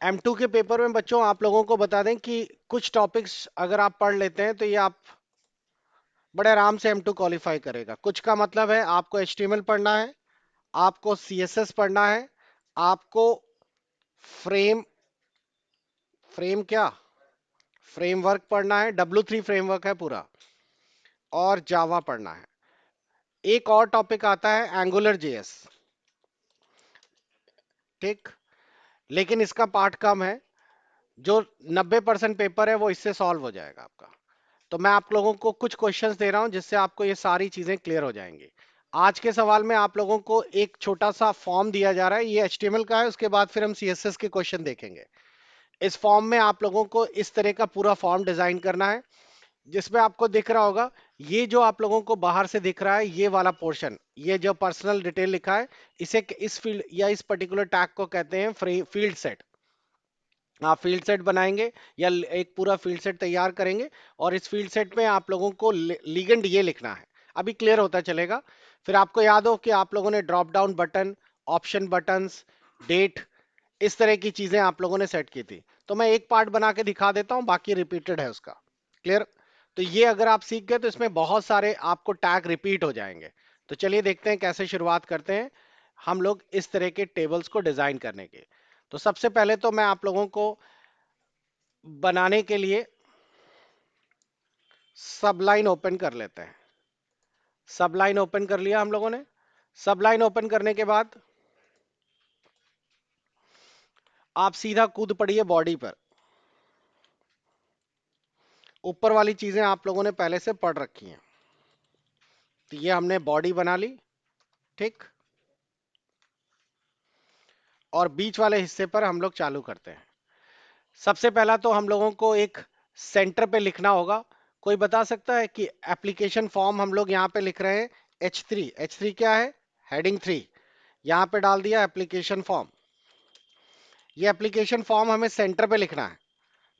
M2 के paper में बच्चों आप लोगों को बता दें कि कुछ टॉपिक्स अगर आप पढ़ लेते हैं तो ये आप बड़े आराम से M2 क्वालिफाई करेगा। कुछ का मतलब है आपको HTML पढ़ना है, आपको CSS पढ़ना है, आपको फ्रेम फ्रेम क्या फ्रेमवर्क पढ़ना है, W3 फ्रेमवर्क है पूरा, और जावा पढ़ना है। एक और टॉपिक आता है एंगुलर जेएस, ठीक, लेकिन इसका पार्ट कम है। जो 90% पेपर है वो इससे सॉल्व हो जाएगा आपका। तो मैं आप लोगों को कुछ क्वेश्चंस दे रहा हूं जिससे आपको ये सारी चीजें क्लियर हो जाएंगी। आज के सवाल में आप लोगों को एक छोटा सा फॉर्म दिया जा रहा है, ये HTML का है, उसके बाद फिर हम CSS के क्वेश्चन देखेंगे। इस फॉर्म में आप लोगों को इस तरह का पूरा फॉर्म डिजाइन करना है, जिसमें आपको दिख रहा होगा ये जो आप लोगों को बाहर से दिख रहा है ये वाला पोर्शन, ये जो पर्सनल डिटेल लिखा है, इसे इस फील्ड या इस पर्टिकुलर टैग को कहते हैं फील्ड सेट। आप फील्ड सेट बनाएंगे या एक पूरा फील्ड सेट तैयार करेंगे, और इस फील्ड सेट में आप लोगों को लीगेंड ये लिखना है। अभी क्लियर होता चलेगा। फिर आपको याद हो कि आप लोगों ने drop down button, option buttons, date, इस तरह की चीजें आप लोगों ने सेट की थी। तो मैं एक पार्ट बना के दिखा देता हूं, बाकी रिपीटेड है उसका। क्लियर? तो ये अगर आप सीख गए तो इसमें बहुत सारे आपको टैग रिपीट हो जाएंगे। तो चलिए देखते हैं कैसे शुरुआत करते हैं हम लोग इस तरह के टेबल्स को डिजाइन करने के। तो सबसे पहले तो मैं आप लोगों को बनाने के लिए सबलाइन ओपन कर लेते हैं। सबलाइन ओपन कर लिया हम लोगों ने। सबलाइन ओपन करने के बाद आप सीधा कूद पड़िए बॉडी पर। ऊपर वाली चीजें आप लोगों ने पहले से पढ़ रखी हैं। तो ये हमने बॉडी बना ली, ठीक। और बीच वाले हिस्से पर हम लोग चालू करते हैं। सबसे पहला तो हम लोगों को एक सेंटर पे लिखना होगा। कोई बता सकता है कि एप्लीकेशन फॉर्म हम लोग यहाँ पे लिख रहे हैं H3। H3 क्या है? हेडिंग 3। यहाँ पे डाल दिया एप्लीकेशन फॉर्म। ये एप्लीकेशन फॉर्म हमें सेंटर पे लिखना है।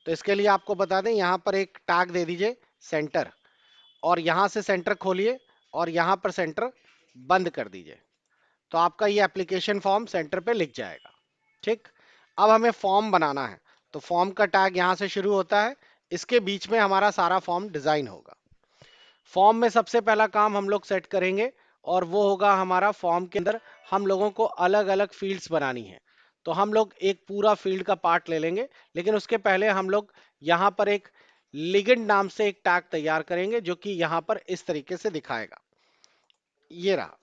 तो इसके लिए आपको बता दें, यहाँ पर एक टैग दे दीजिए सेंटर, और यहाँ से सेंटर खोलिए और यहाँ पर सेंटर बंद कर दीजिए। तो आपका ये एप्लीकेशन फॉर्म सेंटर पे लिख जाएगा, ठीक। अब हमें फॉर्म बनाना है, तो फॉर्म का टैग यहाँ से शुरू होता है, इसके बीच में हमारा सारा फॉर्म डिजाइन होगा। फॉर्म में सबसे पहला काम हम लोग सेट करेंगे, और वो होगा हमारा फॉर्म के अंदर हम लोगों को अलग अलग फील्ड्स बनानी है। तो हम लोग एक पूरा फील्ड का पार्ट ले लेंगे, लेकिन उसके पहले हम लोग यहाँ पर एक लिगेंड नाम से एक टैग तैयार करेंगे, जो कि यहाँ पर इस तरीके से दिखाएगा। ये रहा।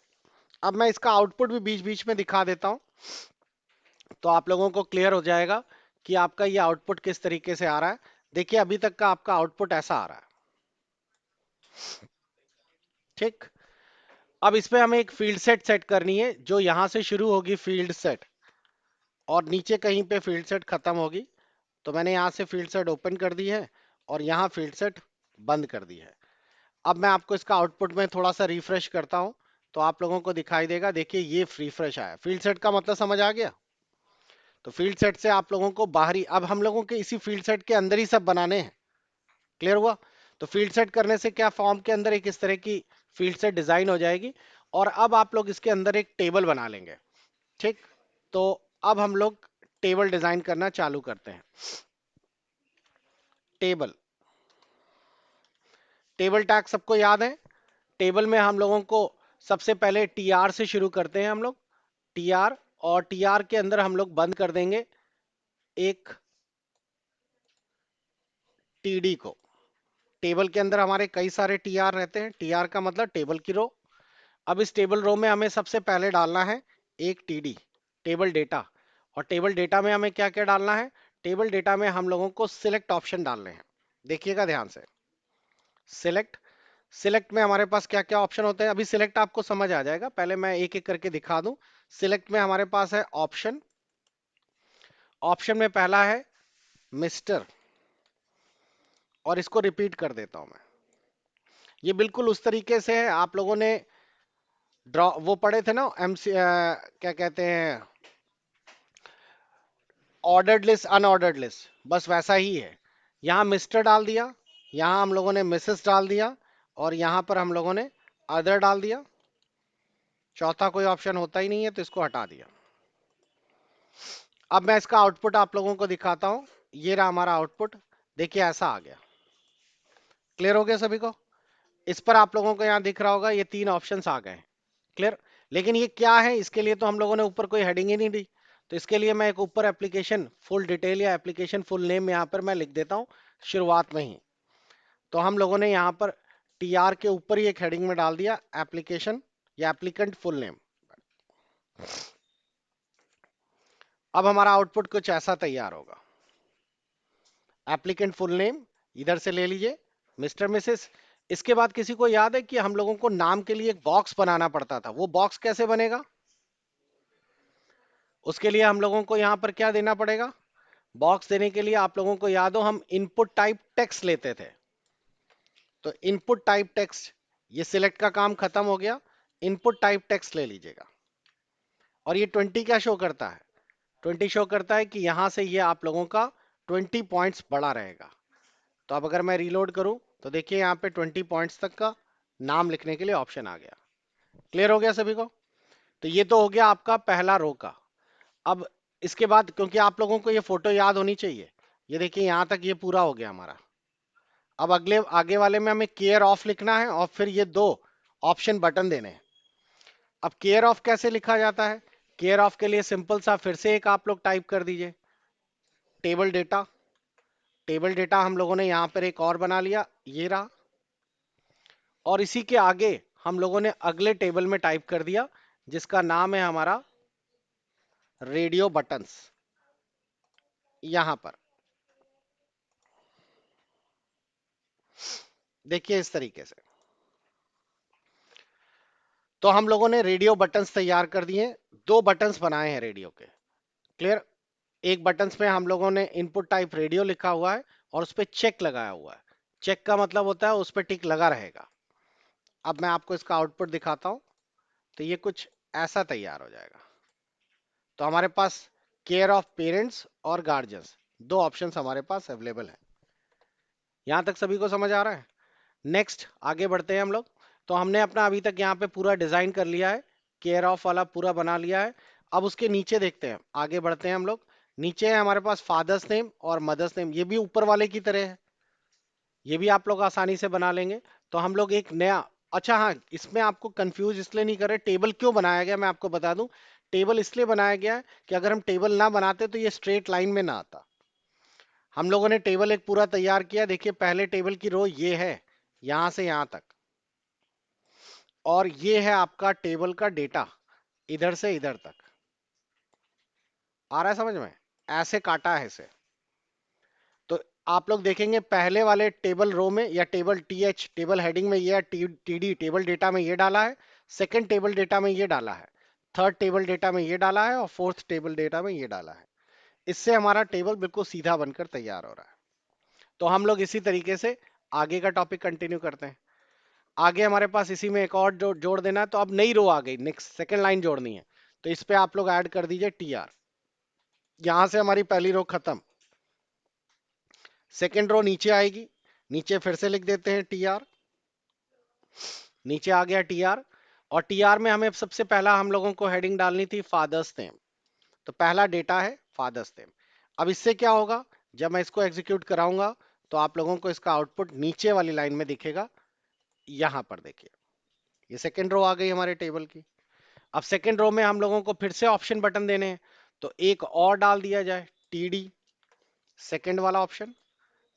अब मैं इसका आउटपुट भी बीच बीच में दिखा देता हूं, तो आप लोगों को क्लियर हो जाएगा कि आपका ये आउटपुट किस तरीके से आ रहा है। देखिए अभी तक का आपका आउटपुट ऐसा आ रहा है, ठीक। अब इसमें हमें एक फील्ड सेट सेट करनी है, जो यहां से शुरू होगी फील्ड सेट, और नीचे कहीं पे फील्ड सेट खत्म होगी। तो मैंने यहां से फील्ड सेट ओपन कर दी है और यहां फील्ड सेट बंद कर दी है। अब मैं आपको इसका आउटपुट में थोड़ा सा रिफ्रेश करता हूं, तो आप लोगों को दिखाई देगा। देखिए ये रिफ्रेश आया। फील्ड सेट का मतलब समझ आ गया? तो फील्ड सेट से आप लोगों को बाहरी, अब हम लोगों के इसी फील्ड सेट के अंदर ही सब बनाने हैं। क्लियर हुआ? तो फील्ड सेट करने से क्या, फॉर्म के अंदर एक इस तरह की फील्ड सेट डिजाइन हो जाएगी। और अब आप लोग इसके अंदर एक टेबल बना लेंगे, ठीक। तो अब हम लोग टेबल डिजाइन करना चालू करते हैं। टेबल, टेबल टैग सबको याद है। टेबल में हम लोगों को सबसे पहले TR से शुरू करते हैं हम लोग। TR, और TR के अंदर हम लोग बंद कर देंगे एक TD को। टेबल के अंदर हमारे कई सारे TR रहते हैं। TR का मतलब टेबल की रो। अब इस टेबल रो में हमें सबसे पहले डालना है एक TD, टेबल डेटा। और टेबल डेटा में हमें क्या क्या डालना है? टेबल डेटा में हम लोगों को सिलेक्ट ऑप्शन डालने हैं। देखिएगा ध्यान से। सिलेक्ट, सिलेक्ट में हमारे पास क्या क्या ऑप्शन होते हैं, अभी सिलेक्ट आपको समझ आ जाएगा, पहले मैं एक एक करके दिखा दूं। सिलेक्ट में हमारे पास है ऑप्शन। ऑप्शन में पहला है मिस्टर, और इसको रिपीट कर देता हूं मैं। ये बिल्कुल उस तरीके से है, आप लोगों ने ड्रॉ वो पढ़े थे ना, क्या कहते हैं, ऑर्डर्ड लिस्ट, अनऑर्डर्ड लिस्ट, बस वैसा ही है। यहाँ मिस्टर डाल दिया, यहाँ हम लोगों ने मिसेस डाल दिया, और यहाँ पर हम लोगों ने अदर डाल दिया। चौथा कोई ऑप्शन होता ही नहीं है, तो इसको हटा दिया। अब मैं इसका आउटपुट आप लोगों को दिखाता हूं। ये रहा हमारा आउटपुट, देखिए ऐसा आ गया। क्लियर हो गया सभी को? इस पर आप लोगों को यहां दिख रहा होगा ये तीन ऑप्शंस आ गए। क्लियर? लेकिन ये क्या है, इसके लिए तो हम लोगों ने ऊपर कोई हेडिंग ही नहीं दी। तो इसके लिए मैं एक ऊपर एप्लीकेशन फुल डिटेल या एप्लीकेशन फुल नेम यहां पर मैं लिख देता हूं शुरुआत में ही। तो हम लोगों ने यहां पर टीआर के ऊपर ही एक हेडिंग में डाल दिया एप्लीकेशन या एप्लीकेंट फुल नेम। अब हमारा आउटपुट कुछ ऐसा तैयार होगा। एप्लीकेंट फुल नेम इधर से ले लीजिए, मिस्टर मिसेस। इसके बाद किसी को याद है कि हम लोगों को नाम के लिए एक बॉक्स बनाना पड़ता था, वो बॉक्स कैसे बनेगा? उसके लिए हम लोगों को यहां पर क्या देना पड़ेगा? बॉक्स देने के लिए आप लोगों को याद हो हम इनपुट टाइप टेक्स्ट लेते थे। तो इनपुट टाइप टेक्स्ट, ये सिलेक्ट का काम खत्म हो गया। इनपुट टाइप टेक्स्ट ले लीजिएगा। और ये 20 क्या शो करता है? 20 शो करता है कि यहां से ये आप लोगों का 20 पॉइंट्स बड़ा रहेगा। तो अब अगर मैं रीलोड करूं तो देखिए यहाँ पे 20 पॉइंट्स तक का नाम लिखने के लिए ऑप्शन आ गया। क्लियर हो गया सभी को? तो ये तो हो गया आपका पहला रो का। अब इसके बाद क्योंकि आप लोगों को ये फोटो याद होनी चाहिए, ये देखिए यहां तक ये पूरा हो गया हमारा। अब अगले आगे वाले में हमें केयर ऑफ लिखना है और फिर ये दो ऑप्शन बटन देने हैं। अब केयर ऑफ कैसे लिखा जाता है? केयर ऑफ के लिए सिंपल सा फिर से एक आप लोग टाइप कर दीजिए, टेबल डेटा। टेबल डेटा हम लोगों ने यहां पर एक और बना लिया, ये रहा। और इसी के आगे हम लोगों ने अगले टेबल में टाइप कर दिया जिसका नाम है हमारा रेडियो बटन्स, यहां पर देखिए इस तरीके से। तो हम लोगों ने रेडियो बटन्स तैयार कर दिए, दो बटन्स बनाए हैं रेडियो के। क्लियर? एक बटन्स में हम लोगों ने इनपुट टाइप रेडियो लिखा हुआ है और उस पर चेक लगाया हुआ है। चेक का मतलब होता है उस पर टिक लगा रहेगा। अब मैं आपको इसका आउटपुट दिखाता हूं। तो ये कुछ ऐसा तैयार हो जाएगा। तो हमारे पास केयर ऑफ पेरेंट्स और गार्जियंस दो ऑप्शंस हमारे पास अवेलेबल है। यहां तक सभी को समझ आ रहा है? नेक्स्ट आगे बढ़ते हैं हम लोग। तो हमने अपना अभी तक यहाँ पे पूरा डिजाइन कर लिया है, केयर ऑफ वाला पूरा बना लिया है। अब उसके नीचे देखते हैं, आगे बढ़ते हैं हम लोग। नीचे है हमारे पास फादर्स नेम और मदर्स नेम, ये भी ऊपर वाले की तरह है, ये भी आप लोग आसानी से बना लेंगे। तो हम लोग एक नया, अच्छा हाँ, इसमें आपको कंफ्यूज इसलिए नहीं कर रहे, टेबल क्यों बनाया गया मैं आपको बता दूं। टेबल इसलिए बनाया गया है कि अगर हम टेबल ना बनाते तो ये स्ट्रेट लाइन में ना आता। हम लोगों ने टेबल एक पूरा तैयार किया, देखिए पहले टेबल की रो ये है, यहां से यहां तक। और ये है आपका टेबल का डेटा, इधर से इधर तक। आ रहा है समझ में? ऐसे काटा है इसे। तो आप लोग देखेंगे पहले वाले टेबल रो में या टेबल टीएच टेबल हेडिंग में ये टीडी टेबल डेटा में ये डाला है, सेकंड टेबल डेटा में ये डाला है, थर्ड टेबल डेटा में ये डाला है और फोर्थ टेबल डेटा में ये डाला है। इससे हमारा टेबल बिल्कुल सीधा बनकर तैयार हो रहा है। तो हम लोग इसी तरीके से आगे का टॉपिक कंटिन्यू करते हैं। आगे हमारे पास इसी में एक और जोड़ देना है। तो अब नई रो आ गई, नेक्स्ट सेकंड लाइन जोड़नी है। तो इस पे आप लोग ऐड कर दीजिए टीआर। यहां से हमारी पहली रो खत्म, सेकंड रो नीचे आएगी, नीचे फिर से लिख देते हैं टीआर। नीचे आ गया टीआर। और टीआर में हमें सबसे पहला हम लोगों को हेडिंग डालनी थी फादर्स नेम। तो पहला डेटा है फादर्स नेम। अब इससे क्या होगा, जब मैं इसको एग्जीक्यूट कराऊंगा तो आप लोगों को इसका आउटपुट नीचे वाली लाइन में दिखेगा। यहां पर देखिए ये सेकंड रो आ गई हमारे टेबल की। अब सेकंड रो में हम लोगों को फिर से ऑप्शन बटन देने हैं। तो एक और डाल दिया जाए, टीडी, सेकंड वाला ऑप्शन,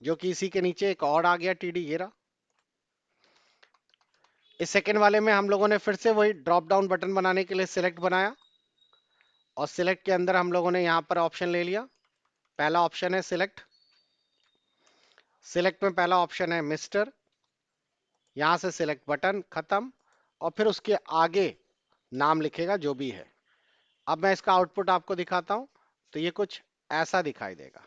जो कि इसी के नीचे एक और आ गया टीडी, ये रहा। इस सेकंड वाले में हम लोगों ने फिर से वही ड्रॉप डाउन बटन बनाने के लिए सिलेक्ट बनाया और सिलेक्ट के अंदर हम लोगों ने यहां पर ऑप्शन ले लिया। पहला ऑप्शन है सिलेक्ट, सिलेक्ट में पहला ऑप्शन है मिस्टर, यहां से सिलेक्ट बटन खत्म और फिर उसके आगे नाम लिखेगा जो भी है। अब मैं इसका आउटपुट आपको दिखाता हूं। तो ये कुछ ऐसा दिखाई देगा,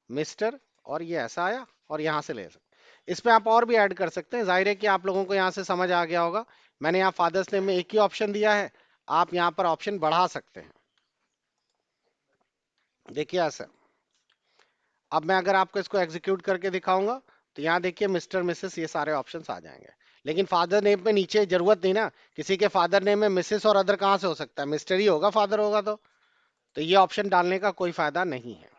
मिस्टर, और ये ऐसा आया और यहां से ले सकते। इसमें आप और भी ऐड कर सकते हैं, जाहिर है कि आप लोगों को यहां से समझ आ गया होगा। मैंने यहाँ फादर्स नेम में एक ही ऑप्शन दिया है, आप यहां पर ऑप्शन बढ़ा सकते हैं। देखिए ऐसा। अब मैं अगर आपको इसको एग्जीक्यूट करके दिखाऊंगा तो यहाँ देखिए मिस्टर मिसेस ये सारे ऑप्शंस आ जाएंगे। लेकिन फादर नेम में नीचे जरूरत नहीं ना, किसी के फादर नेम में मिसेस और अदर कहाँ से हो सकता है, मिस्टर ही होगा फादर होगा तो। तो ये ऑप्शन डालने का कोई फायदा नहीं है।